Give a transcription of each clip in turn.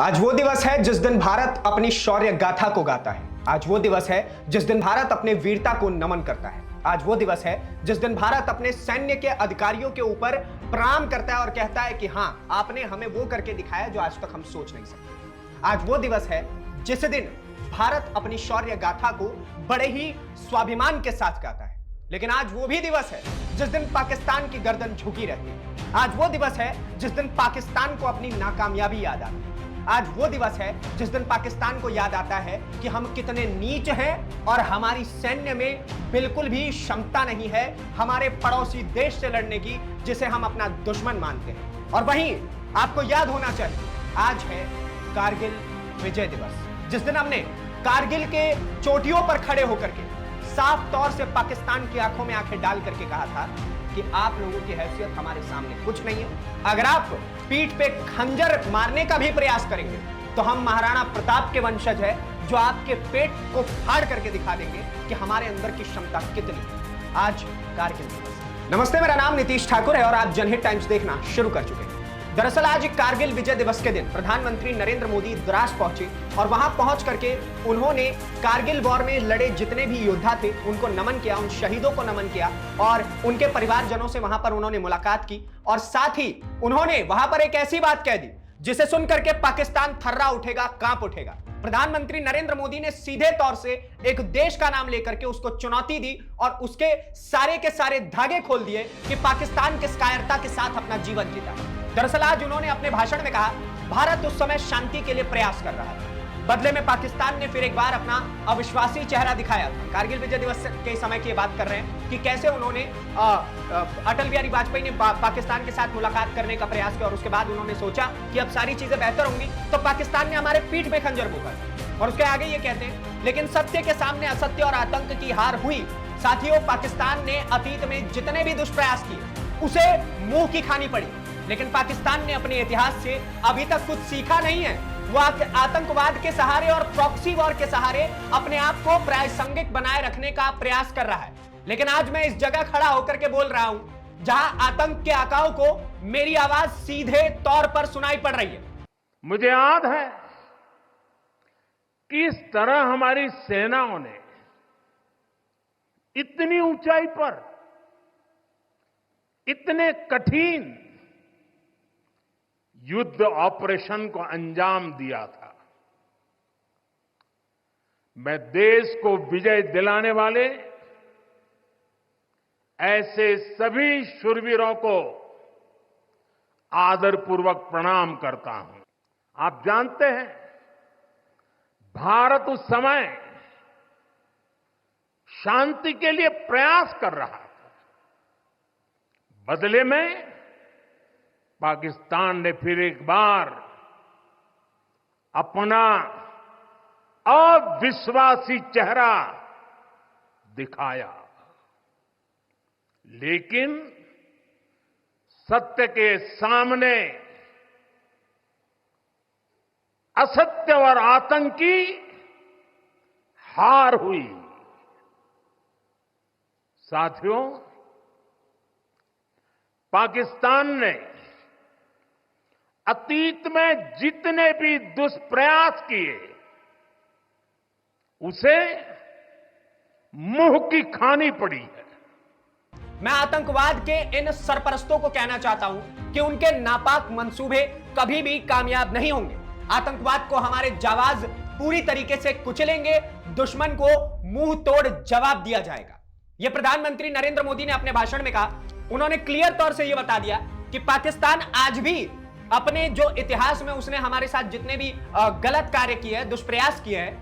आज वो दिवस है जिस दिन भारत अपनी शौर्य गाथा को गाता है। आज वो दिवस है जिस दिन भारत अपने वीरता को नमन करता है। आज वो दिवस है जिस दिन भारत अपने सैन्य के अधिकारियों के ऊपर प्रणाम करता है और कहता है कि हां, आपने हमें वो करके दिखाया जो आज तक हम सोच नहीं सकते। आज वो दिवस है जिस दिन भारत अपनी शौर्य गाथा को बड़े ही स्वाभिमान के साथ गाता है। लेकिन आज वो भी दिवस है जिस दिन पाकिस्तान की गर्दन झुकी रहती है। आज वो दिवस है जिस दिन पाकिस्तान को अपनी नाकामयाबी याद आती है। आज वो दिवस है जिस दिन पाकिस्तान को याद आता है कि हम कितने नीच हैं और हमारी सैन्य में बिल्कुल भी क्षमता नहीं है हमारे पड़ोसी देश से लड़ने की, जिसे हम अपना दुश्मन मानते हैं। और वहीं आपको याद होना चाहिए, आज है कारगिल विजय दिवस, जिस दिन हमने कारगिल के चोटियों पर खड़े होकर के साफ तौर से पाकिस्तान की आंखों में आंखें डाल करके कहा था कि आप लोगों की हैसियत हमारे सामने कुछ नहीं है। अगर आप पीठ पे खंजर मारने का भी प्रयास करेंगे तो हम महाराणा प्रताप के वंशज है, जो आपके पेट को फाड़ करके दिखा देंगे कि हमारे अंदर की क्षमता कितनी है। आज कारगिल दिवस। नमस्ते, मेरा नाम नीतीश ठाकुर है और आप जनहित टाइम्स देखना शुरू कर चुके हैं। दरअसल आज कारगिल विजय दिवस के दिन प्रधानमंत्री नरेंद्र मोदी द्रास पहुंचे और वहां पहुंच करके उन्होंने कारगिल वॉर में लड़े जितने भी योद्धा थे उनको नमन किया, उन शहीदों को नमन किया और उनके परिवारजनों से वहां पर उन्होंने मुलाकात की। और साथ ही उन्होंने वहां पर एक ऐसी बात कह दी जिसे सुनकर के पाकिस्तान थर्रा उठेगा, कांप उठेगा। प्रधानमंत्री नरेंद्र मोदी ने सीधे तौर से एक देश का नाम लेकर के उसको चुनौती दी और उसके सारे के सारे धागे खोल दिए कि पाकिस्तान किस कायरता के साथ अपना जीवन जीता। दरअसल आज उन्होंने अपने भाषण में कहा, भारत उस समय शांति के लिए प्रयास कर रहा था, बदले में पाकिस्तान ने फिर एक बार अपना अविश्वासी चेहरा दिखाया था। कारगिल विजय दिवस के समय की बात कर रहे हैं कि कैसे उन्होंने अटल बिहारी वाजपेयी ने पाकिस्तान के साथ मुलाकात करने का प्रयास किया और उसके बाद उन्होंने सोचा कि अब सारी चीजें बेहतर होंगी, तो पाकिस्तान ने हमारे पीठ पे खंजर भोंका। और उसके आगे ये कहते हैं, लेकिन सत्य के सामने असत्य और आतंक की हार हुई। साथियों, पाकिस्तान ने अतीत में जितने भी दुष्प्रयास किए उसे मुंह की खानी पड़ी, लेकिन पाकिस्तान ने अपने इतिहास से अभी तक कुछ सीखा नहीं है। वो आतंकवाद के सहारे और प्रॉक्सी वॉर के सहारे अपने आप को प्रासंगिक बनाए रखने का प्रयास कर रहा है। लेकिन आज मैं इस जगह खड़ा होकर के बोल रहा हूं जहां आतंक के आकाओं को मेरी आवाज सीधे तौर पर सुनाई पड़ रही है। मुझे याद है किस तरह हमारी सेनाओं ने इतनी ऊंचाई पर इतने कठिन युद्ध ऑपरेशन को अंजाम दिया था। मैं देश को विजय दिलाने वाले ऐसे सभी शूरवीरों को आदरपूर्वक प्रणाम करता हूं। आप जानते हैं, भारत उस समय शांति के लिए प्रयास कर रहा था, बदले में पाकिस्तान ने फिर एक बार अपना अविश्वासी चेहरा दिखाया। लेकिन सत्य के सामने असत्य और आतंक की हार हुई। साथियों, पाकिस्तान ने अतीत में जितने भी दुष्प्रयास किए उसे मुंह की खानी पड़ी है। मैं आतंकवाद के इन सरपरस्तों को कहना चाहता हूं कि उनके नापाक मंसूबे कभी भी कामयाब नहीं होंगे। आतंकवाद को हमारे जाबाज पूरी तरीके से कुचलेंगे, दुश्मन को मुंह तोड़ जवाब दिया जाएगा। यह प्रधानमंत्री नरेंद्र मोदी ने अपने भाषण में कहा। उन्होंने क्लियर तौर से यह बता दिया कि पाकिस्तान आज भी अपने जो इतिहास में उसने हमारे साथ जितने भी गलत कार्य किए हैं, दुष्प्रयास किए हैं,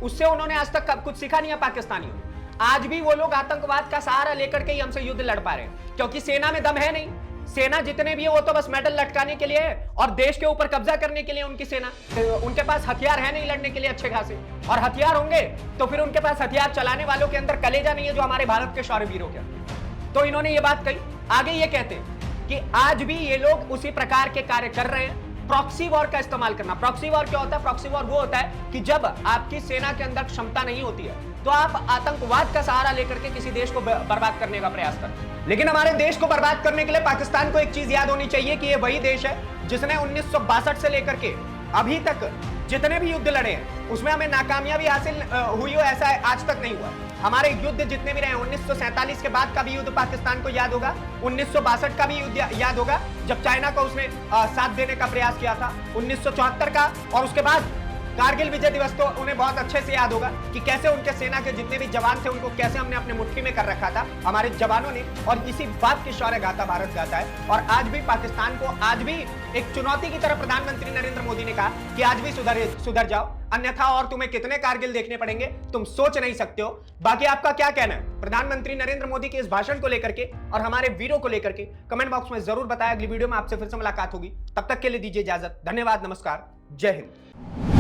उससे उन्होंने आज तक कुछ सीखा नहीं है। पाकिस्तानियों आज भी वो लोग आतंकवाद का सहारा लेकर के ही हमसे युद्ध लड़ पा रहे हैं, क्योंकि सेना में दम है नहीं। सेना जितने भी है वो तो बस मेडल लटकाने के लिए है और देश के ऊपर कब्जा करने के लिए उनकी सेना, उनके पास हथियार है नहीं लड़ने के लिए अच्छे खासे। और हथियार होंगे तो फिर उनके पास हथियार चलाने वालों के अंदर कलेजा नहीं है जो हमारे भारत के शौर्यवीरों के अंदर। तो इन्होंने ये बात कही। आगे ये कहते हैं कि आज भी ये लोग उसी प्रकार के कार्य कर रहे हैं। प्रॉक्सी वॉर का इस्तेमाल करना। प्रॉक्सी वॉर क्या होता है? प्रॉक्सी वॉर वो होता है कि जब आपकी सेना के अंदर क्षमता नहीं होती है तो आप आतंकवाद का सहारा लेकर के किसी देश को बर्बाद करने का प्रयास करते हैं। लेकिन हमारे देश को बर्बाद करने के लिए पाकिस्तान को एक चीज याद होनी चाहिए कि ये वही देश है जिसने 1962 से लेकर के अभी तक जितने भी युद्ध लड़े हैं उसमें हमें नाकामयाबी हासिल हुई हो ऐसा आज तक नहीं हुआ। हमारे युद्ध जितने भी रहे 1947 के बाद का भी युद्ध पाकिस्तान को याद होगा, 1962 का भी युद्ध याद होगा जब चाइना को उसने साथ देने का प्रयास किया था, 1974 का, और उसके बाद कारगिल विजय दिवस तो उन्हें बहुत अच्छे से याद होगा कि कैसे उनके सेना के जितने भी जवान थे उनको कैसे हमने अपने मुट्ठी में कर रखा था हमारे जवानों ने, और इसी बात की शौर्य गाथा भारत गाता है। और आज भी पाकिस्तान को आज भी एक चुनौती की तरह प्रधानमंत्री नरेंद्र मोदी ने कहा कि आज भी सुधर जाओ, अन्यथा और तुम्हें कितने कारगिल देखने पड़ेंगे तुम सोच नहीं सकते हो। बाकी आपका क्या कहना है प्रधानमंत्री नरेंद्र मोदी के इस भाषण को लेकर के और हमारे वीरों को लेकर के कमेंट बॉक्स में जरूर बताया। अगली वीडियो में आपसे फिर से मुलाकात होगी, तब तक के लिए दीजिए इजाजत। धन्यवाद, नमस्कार, जय हिंद।